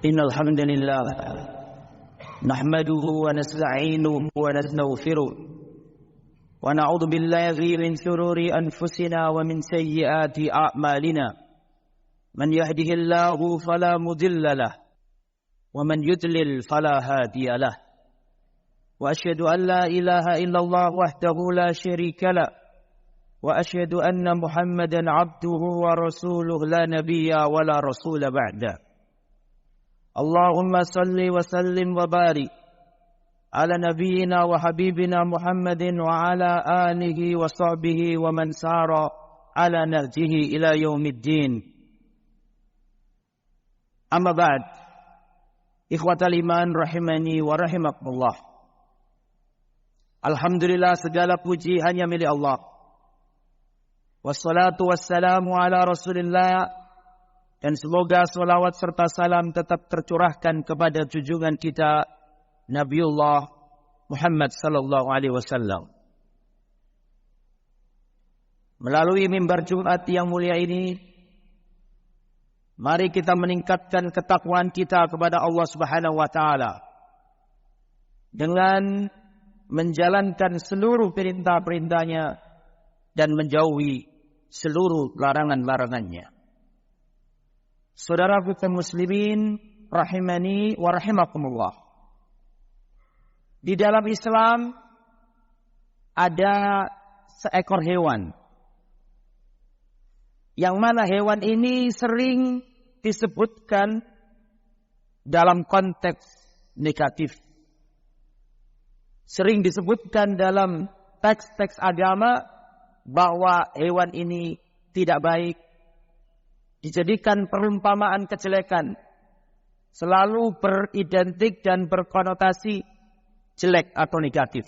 إن الحمد لله نحمده ونستعينه ونستغفره ونعوذ بالله من شرور أنفسنا ومن سيئات أعمالنا من يهده الله فلا مضل له ومن يضلل فلا هادي له وأشهد أن لا إله إلا الله وحده لا شريك له وأشهد أن محمدا عبده ورسوله لا نبي ولا رسول بعده اللهم صل وسلم وبارك على نبينا وحبيبنا محمد وعلى آله وصحبه ومن سار على نهجه إلى يوم الدين. أما بعد ikhwatal iman rahimani wa rahimakumullah. Alhamdulillah, segala puji hanya milik Allah. Wassalatu wassalamu ala Rasulillah. Dan semoga salawat serta salam tetap tercurahkan kepada junjungan kita Nabiullah Muhammad sallallahu alaihi wasallam. Melalui mimbar Jumat yang mulia ini, mari kita meningkatkan ketakwaan kita kepada Allah Subhanahu wa taala dengan menjalankan seluruh perintah-perintahnya dan menjauhi seluruh larangan-larangannya. Saudara kaum muslimin rahimani wa rahimakumullah. Di dalam Islam ada seekor hewan, yang mana hewan ini sering disebutkan dalam konteks negatif. Sering disebutkan dalam teks-teks agama bahwa hewan ini tidak baik, dijadikan perumpamaan kejelekan, selalu beridentik dan berkonotasi jelek atau negatif.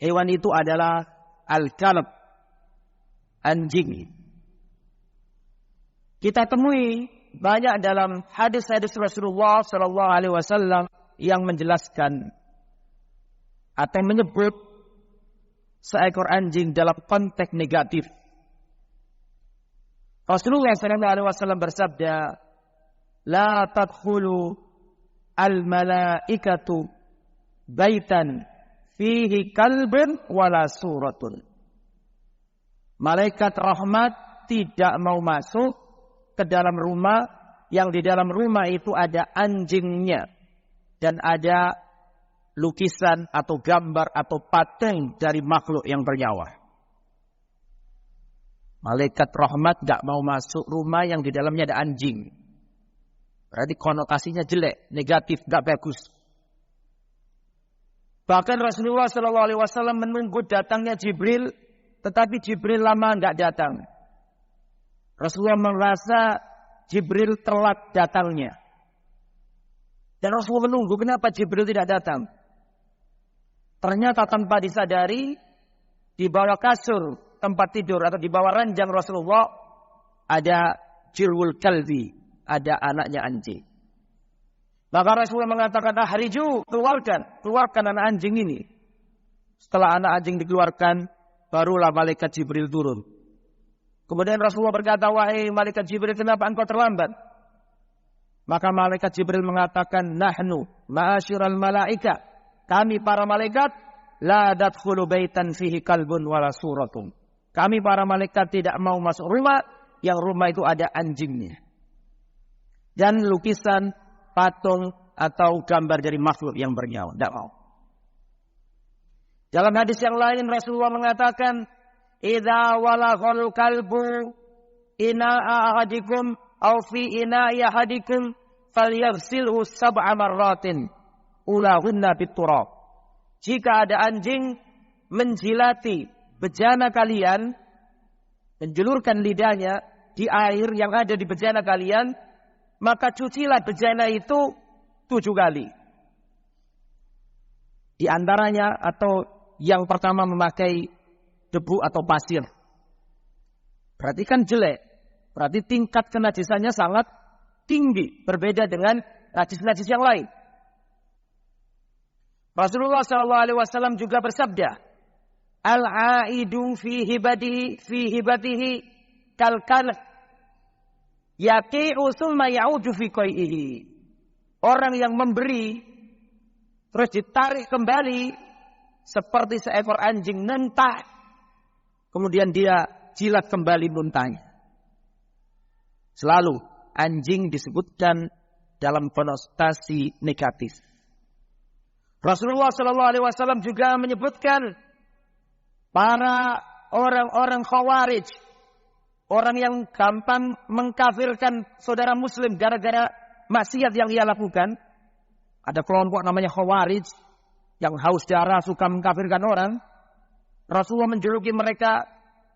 Hewan itu adalah al-kalb, anjing. Kita temui banyak dalam hadis-hadis Rasulullah sallallahu alaihi wasallam yang menjelaskan atau menyebut seekor anjing dalam konteks negatif. Rasulullah SAW bersabda, "La tadkhulu al-malaikatu baitan fihi kalbun wala suratun." Malaikat rahmat tidak mau masuk ke dalam rumah yang di dalam rumah itu ada anjingnya dan ada lukisan atau gambar atau patung dari makhluk yang bernyawa. Malaikat rahmat gak mau masuk rumah yang di dalamnya ada anjing. Berarti konotasinya jelek, negatif, gak bagus. Bahkan Rasulullah SAW menunggu datangnya Jibril, tetapi Jibril lama gak datang. Rasulullah merasa Jibril telat datangnya. Dan Rasulullah menunggu, kenapa Jibril tidak datang? Ternyata tanpa disadari, di bawah kasur tempat tidur atau di bawah ranjang Rasulullah ada jirwul kalbi, ada anaknya anjing. Maka Rasulullah mengatakan, "Ahriju, keluarkan anak anjing ini." Setelah anak anjing dikeluarkan, barulah malaikat Jibril turun. Kemudian Rasulullah berkata, "Wahai malaikat Jibril, kenapa engkau terlambat?" Maka malaikat Jibril mengatakan, "Nahnu ma'asyiral malaika, kami para malaikat, la dadkhulu baitan fihi kalbun wala suratun." Kami para malaikat tidak mau masuk rumah yang rumah itu ada anjingnya dan lukisan, patung atau gambar dari makhluk yang bernyawa. Tidak mau. Dalam hadis yang lain Rasulullah mengatakan, "Idza walaghal kalbu ina'a ahadikum aw fi ina'i ahadikum falyaghsilhu sab'a marratin ulahunna biturab." Jika ada anjing menjilati bejana kalian, menjulurkan lidahnya di air yang ada di bejana kalian, maka cucilah bejana itu 7 kali. Di antaranya atau yang pertama memakai debu atau pasir. Berarti kan jelek. Berarti tingkat kenajisannya sangat tinggi. Berbeda dengan najis-najis yang lain. Rasulullah SAW juga bersabda, "Al-aidu fi hibatihi kal-kalb yaqi'u tsumma ya'udu fi qai'ihi. Orang yang memberi terus ditarik kembali seperti seekor anjing nentah, kemudian dia jilat kembali muntahnya. Selalu anjing disebutkan dalam konotasi negatif. Rasulullah SAW juga menyebutkan para orang-orang khawarij, orang yang gampang mengkafirkan saudara muslim gara-gara maksiat yang ia lakukan. Ada kelompok namanya khawarij yang haus darah, suka mengkafirkan orang. Rasulullah menjuluki mereka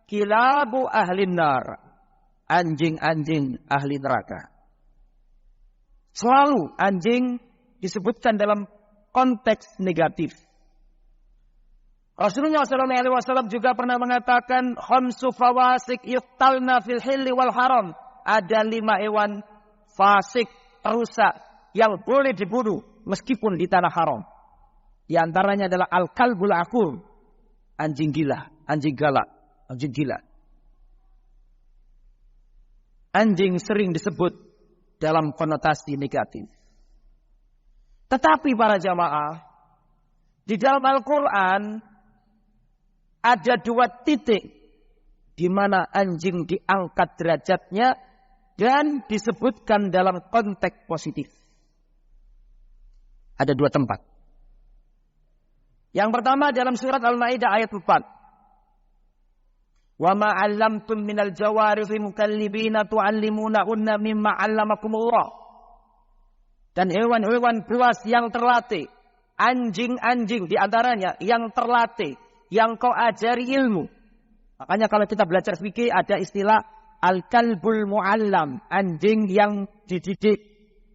kilabu ahlin nar, anjing-anjing ahli neraka. Selalu anjing disebutkan dalam konteks negatif. Rasulullah SAW juga pernah mengatakan khamsu fawasik yuqtalna fil hilli wal haram. Ada 5 hewan fasik, rusak yang boleh dibunuh meskipun di tanah haram. Di antaranya adalah al-kalbul aqur, anjing gila, anjing galak, anjing gila. Anjing sering disebut dalam konotasi negatif. Tetapi para jamaah, di dalam Al-Quran ada 2 titik di mana anjing diangkat derajatnya dan disebutkan dalam konteks positif. Ada 2 tempat. Yang pertama dalam surat Al-Maidah ayat 4. Wa ma 'allamtum minal jawarihi mukallibina tu'allimunahunna mimma 'allamakumullah. Dan hewan-hewan buas yang terlatih, anjing-anjing di antaranya yang terlatih, yang kau ajari ilmu. Makanya kalau kita belajar fikih ada istilah al-kalbul mu'allam, anjing yang dididik,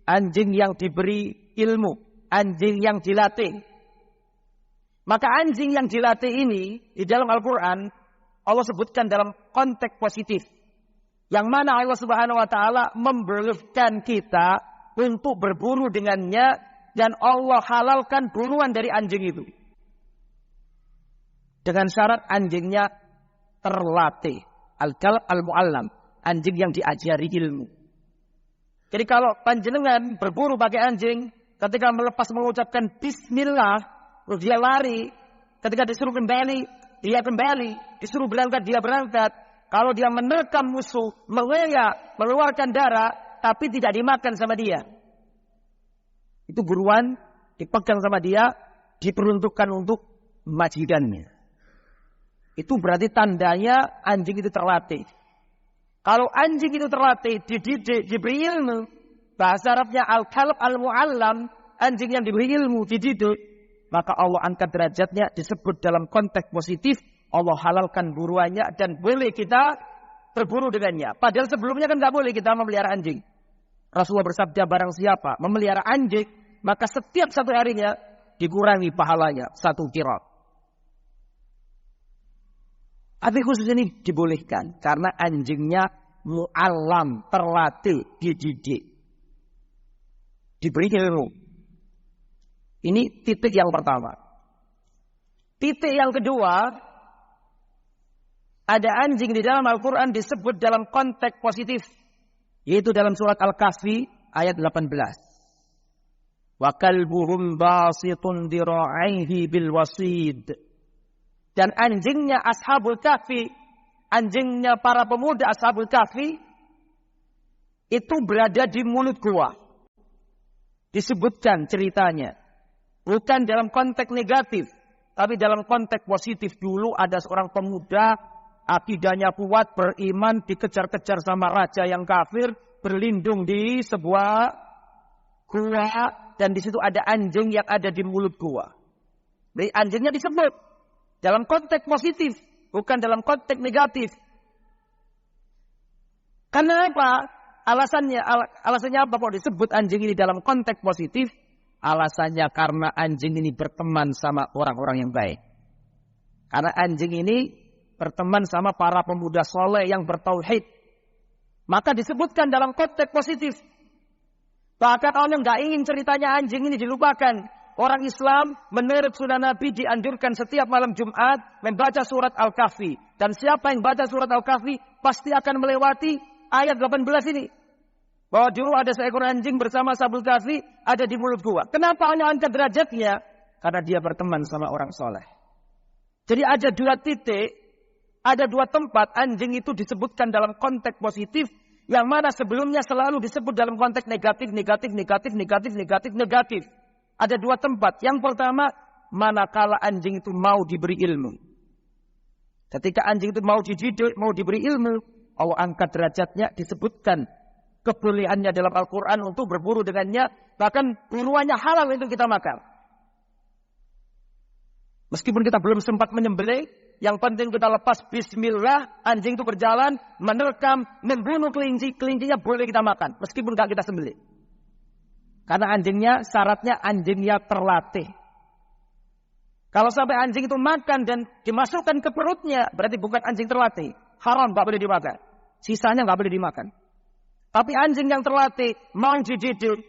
anjing yang diberi ilmu, anjing yang dilatih. Maka anjing yang dilatih ini di dalam Al-Quran Allah sebutkan dalam konteks positif. Yang mana Allah Subhanahu wa taala membolehkan kita untuk berburu dengannya dan Allah halalkan buruan dari anjing itu. Dengan syarat anjingnya terlatih. Al-kalb al-mu'allam, anjing yang diajari ilmu. Jadi kalau panjenengan berburu pakai anjing, ketika melepas mengucapkan bismillah, terus dia lari, ketika disuruh kembali, dia kembali, disuruh berangkat, dia berangkat. Kalau dia menerkam musuh, mengeyak, mengeluarkan darah, tapi tidak dimakan sama dia. Itu buruan, dipegang sama dia, diperuntukkan untuk majikannya. Itu berarti tandanya anjing itu terlatih. Kalau anjing itu terlatih, dididik, diberi ilmu, bahasa Arabnya al-kalb al-mu'allam, anjing yang diberi ilmu, dididik, maka Allah angkat derajatnya, disebut dalam konteks positif, Allah halalkan buruannya dan boleh kita berburu dengannya. Padahal sebelumnya kan nggak boleh kita memelihara anjing. Rasulullah bersabda, barang siapa memelihara anjing, maka setiap 1 harinya dikurangi pahalanya 1 qirat. Tapi khusus ini dibolehkan karena anjingnya mu'allam, terlatih, dididik, diberi ilmu. Ini titik yang pertama. Titik yang kedua, ada anjing di dalam Al-Quran disebut dalam konteks positif, yaitu dalam surat Al-Kahfi ayat 18. Wa kalbuhum basitun dira'aihi bil wasid. Dan anjingnya Ashabul Kahfi, anjingnya para pemuda Ashabul Kahfi, itu berada di mulut gua. Disebutkan ceritanya. Bukan dalam konteks negatif, tapi dalam konteks positif. Dulu ada seorang pemuda, akidahnya kuat, beriman, dikejar-kejar sama raja yang kafir, berlindung di sebuah gua, dan di situ ada anjing yang ada di mulut gua. Jadi anjingnya disebut dalam konteks positif, bukan dalam konteks negatif. Karena apa? Alasannya apa kok disebut anjing ini dalam konteks positif? Alasannya karena anjing ini berteman sama orang-orang yang baik. Karena anjing ini berteman sama para pemuda soleh yang bertauhid. Maka disebutkan dalam konteks positif. Bahkan Allah nggak ingin ceritanya anjing ini dilupakan. Orang Islam menurut sunnah Nabi dianjurkan setiap malam Jumat membaca surat Al-Kahfi. Dan siapa yang baca surat Al-Kahfi pasti akan melewati ayat 18 ini. Bahwa dulu ada seekor anjing bersama Ashabul Kahfi ada di mulut gua. Kenapa Allah angkat derajatnya? Karena dia berteman sama orang soleh. Jadi ada dua titik, ada dua tempat anjing itu disebutkan dalam konteks positif, yang mana sebelumnya selalu disebut dalam konteks negatif. Ada dua tempat. Yang pertama, manakala anjing itu mau diberi ilmu. Ketika anjing itu mau dididik, mau diberi ilmu, Allah angkat derajatnya, disebutkan kebolehannya dalam Al-Quran untuk berburu dengannya, bahkan buruannya halal untuk kita makan. Meskipun kita belum sempat menyembelih, yang penting kita lepas bismillah, anjing itu berjalan, menerkam, membunuh kelinci, kelincinya boleh kita makan, meskipun gak kita sembelih. Karena anjingnya, syaratnya anjingnya terlatih. Kalau sampai anjing itu makan dan dimasukkan ke perutnya, berarti bukan anjing terlatih. Haram, gak boleh dimakan. Sisanya gak boleh dimakan. Tapi anjing yang terlatih, mau dididik,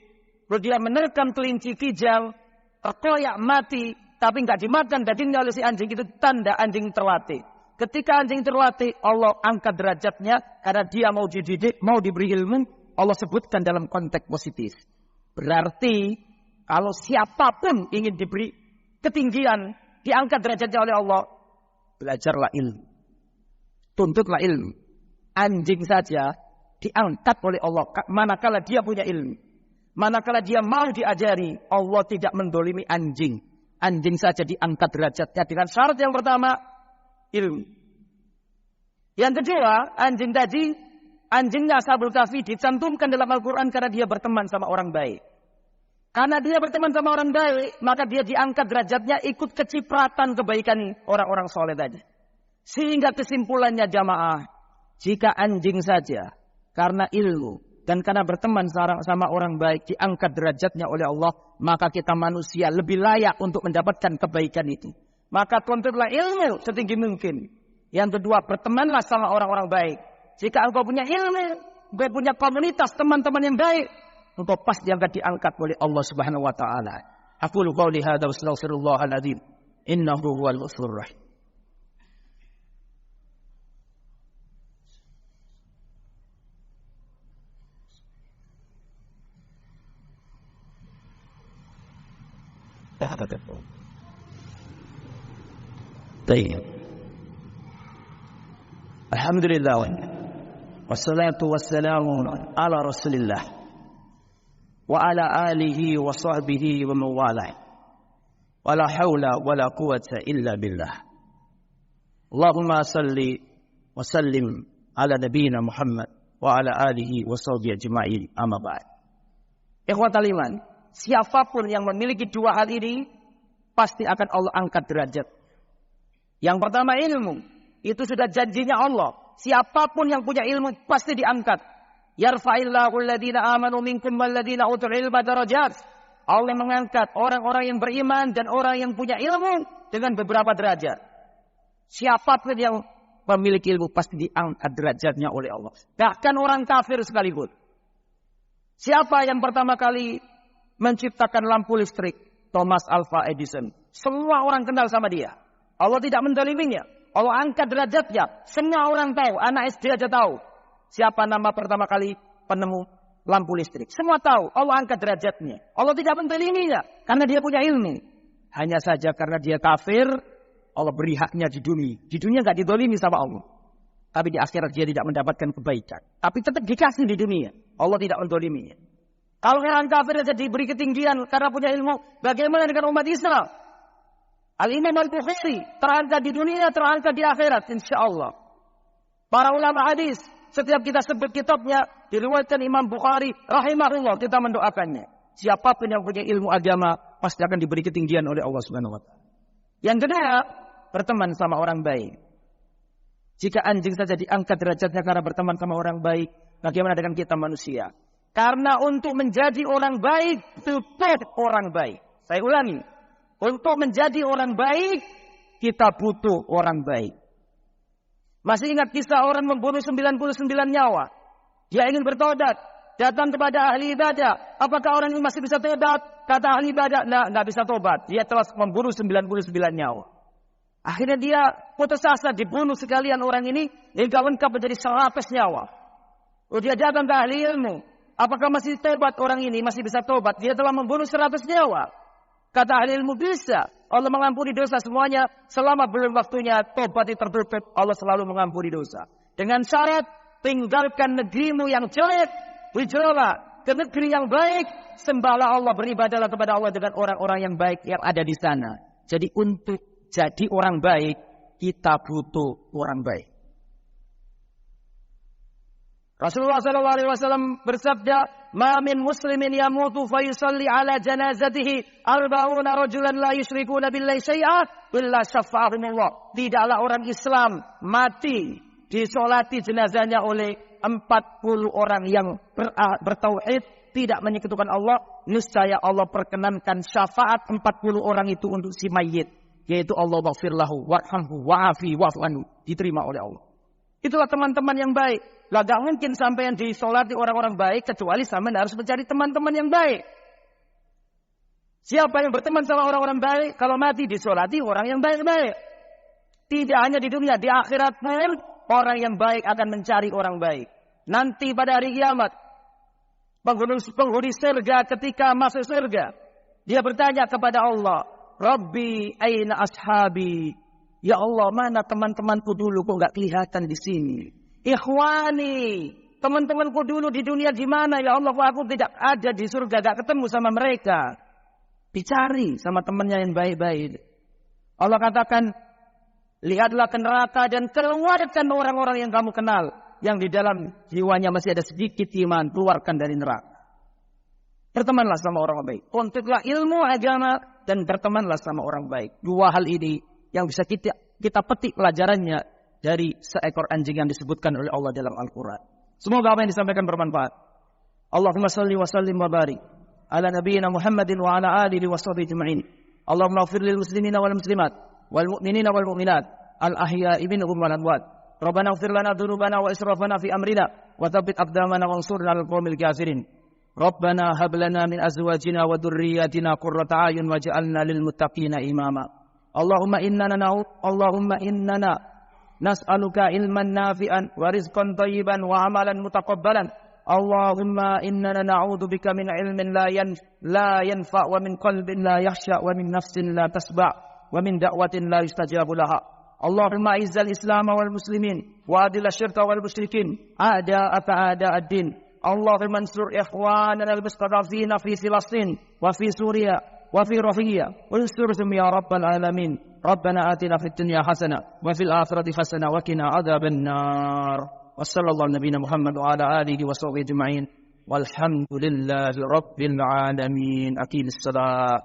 lalu dia menerkam kelinci kijang, terkoyak mati, tapi nggak dimakan dagingnya oleh si anjing, itu tanda anjing terlatih. Ketika anjing terlatih, Allah angkat derajatnya karena dia mau dididik, mau diberi ilmu. Allah sebutkan dalam konteks positif. Berarti kalau siapapun ingin diberi ketinggian, diangkat derajatnya oleh Allah, belajarlah ilmu, tuntutlah ilmu. Anjing saja diangkat oleh Allah manakala dia punya ilmu, manakala dia mau diajari. Allah tidak mendolimi anjing. Anjing saja diangkat derajatnya dengan syarat yang pertama, ilmu. Yang kedua, anjing tadi, anjingnya Ashabul Kahfi dicantumkan dalam Al-Quran karena dia berteman sama orang baik. Karena dia berteman sama orang baik, maka dia diangkat derajatnya ikut kecipratan kebaikan orang-orang soleh tadi. Sehingga kesimpulannya jamaah, jika anjing saja karena ilmu dan karena berteman sama orang baik diangkat derajatnya oleh Allah, maka kita manusia lebih layak untuk mendapatkan kebaikan itu. Maka tuntutlah ilmu setinggi mungkin. Yang kedua, bertemanlah sama orang-orang baik. Jika engkau punya ilmu, engkau punya komunitas teman-teman yang baik, engkau pasti akan diangkat oleh Allah Subhanahu wa taala. Aqulu qouli hadza wa astaghfirullahal azim. Innahu huwal ghafurur rahim. طيب الحمد لله والصلاة والسلام على رسول الله وعلى آله وصحبه ومن والاه ولا حول ولا قوة إلا بالله اللهم صل وسلم على نبينا محمد وعلى آله وصحبه أجمعين أما بعد. Ikhwatal iman, siapapun yang memiliki dua hal ini, pasti akan Allah angkat derajat. Yang pertama ilmu, itu sudah janjinya Allah. Siapapun yang punya ilmu pasti diangkat. Yarfa'illahu alladhina amanu minkum walladhina utul ilma darajat. Allah mengangkat orang-orang yang beriman dan orang yang punya ilmu dengan beberapa derajat. Siapapun yang memiliki ilmu pasti diangkat derajatnya oleh Allah. Bahkan orang kafir sekalipun. Siapa yang pertama kali menciptakan lampu listrik? Thomas Alva Edison. Semua orang kenal sama dia. Allah tidak mendoliminya. Allah angkat derajatnya. Semua orang tahu. Anak SD aja tahu. Siapa nama pertama kali penemu lampu listrik. Semua tahu. Allah angkat derajatnya. Allah tidak mendoliminya. Karena dia punya ilmu. Hanya saja karena dia kafir, Allah beri haknya di dunia. Di dunia gak didolimi sama Allah. Tapi di akhirat dia tidak mendapatkan kebaikan. Tapi tetap dikasih di dunia. Allah tidak mendoliminya. Kalau orang kafir saja diberi ketinggian karena punya ilmu, bagaimana dengan umat Islam? Al-Imam Al-Bukhari terangkat di dunia, terangkat di akhirat, insyaAllah. Para ulama hadis, setiap kita sebut kitabnya, diriwayatkan Imam Bukhari, rahimahullah, kita mendoakannya. Siapapun yang punya ilmu agama, pasti akan diberi ketinggian oleh Allah Subhanahu wa Ta'ala. Yang kedua, berteman sama orang baik. Jika anjing saja diangkat derajatnya karena berteman sama orang baik, bagaimana dengan kita manusia? Karena untuk menjadi orang baik, butuh orang baik. Saya ulangi. Untuk menjadi orang baik, kita butuh orang baik. Masih ingat kisah orang membunuh 99 nyawa? Dia ingin bertobat. Datang kepada ahli ibadah. Apakah orang ini masih bisa tobat? Kata ahli ibadah, nah, nggak bisa tobat. Dia telah membunuh 99 nyawa. Akhirnya dia putus asa, dibunuh sekalian orang ini. Hingga lengkap menjadi 100 nyawa. Lalu dia datang ke ahli ilmu. Apakah masih tobat orang ini? Masih bisa tobat. Dia telah membunuh 100 nyawa. Kata ahli ilmu bisa. Allah mengampuni dosa semuanya. Selama belum waktunya tobat tertutup. Allah selalu mengampuni dosa. Dengan syarat, tinggalkan negerimu yang jelek. Hijrahlah ke negeri yang baik. Sembahlah Allah, beribadahlah kepada Allah dengan orang-orang yang baik yang ada di sana. Jadi untuk jadi orang baik, kita butuh orang baik. Rasulullah SAW bersabda, "Ma min muslimin yamutu fa yusalli ala janazatihi 40 rajulan la yusyrikuna billahi syai'a illa syafa'ahumullah." Tidaklah orang Islam mati disolati jenazahnya oleh 40 orang yang bertauhid, tidak menyekutukan Allah, niscaya Allah perkenankan syafaat 40 orang itu untuk si mayit, yaitu Allah maghfir lahu warhamhu wa'afi wa'fu anhu, diterima oleh Allah. Itulah teman-teman yang baik. Lah gak mungkin sampai yang disolati orang-orang baik kecuali sampai harus mencari teman-teman yang baik. Siapa yang berteman sama orang-orang baik, kalau mati disolati orang yang baik-baik. Tidak hanya di dunia, di akhirat pun orang yang baik akan mencari orang baik. Nanti pada hari kiamat, penghuni surga ketika masuk surga, dia bertanya kepada Allah, "Rabbi aina ashabi?" Ya Allah, mana teman-temanku dulu kok gak kelihatan di sini? Ikhwani, teman-temanku dulu di dunia di mana? Ya Allah, kok aku tidak ada di surga, gak ketemu sama mereka. Dicari sama temannya yang baik-baik. Allah katakan, lihatlah ke neraka dan keluarkan orang-orang yang kamu kenal, yang di dalam jiwanya masih ada sedikit iman, keluarkan dari neraka. Bertemanlah sama orang baik. Tuntutlah ilmu agama dan bertemanlah sama orang baik. Dua hal ini yang bisa kita petik pelajarannya dari seekor anjing yang disebutkan oleh Allah dalam Al-Quran. Semoga apa yang disampaikan bermanfaat. Allahumma salli wa sallim wa barik ala nabiyyina Muhammadin wa ala alihi wa sahbihi ajma'in. Allahumma ighfir lil muslimina wal muslimat wal mu'minina wal mu'minat al ahya'i minhum wal amwat. Rabbana ighfir lana dhunubana wa israfana fi amrina wa thabbit aqdamana wansurna 'alal qaumil kafirin. Rabbana hab lana min azwajina wa dhurriyyatina qurrata a'yun waj'alna lil muttaqina imama. Allahumma innana nas'aluka ilman nafi'an wa rizqan thayyiban wa amalan mutaqabbalan. Allahumma innana na'udzubika min ilmin la yanfa' wa min qalbin la yakhsha wa min nafsin la tasba' wa min da'watin la yustajabu laha. Allahumma izzal islam wal muslimin wa adil asyirka wal musyrikin a'da'aka a'da'ad-din. Allahumma ansur ikhwanana al-mustadafina fi Filastin wa fi Suriya وفي رفية وانصرهم يا رب العالمين. ربنا آتنا في الدنيا حسنة وفي الآخرة حسنة وقنا عذاب النار. وصلى الله على نبينا محمد وعلى آله وصحبه أجمعين والحمد لله رب العالمين. أقيم الصلاة.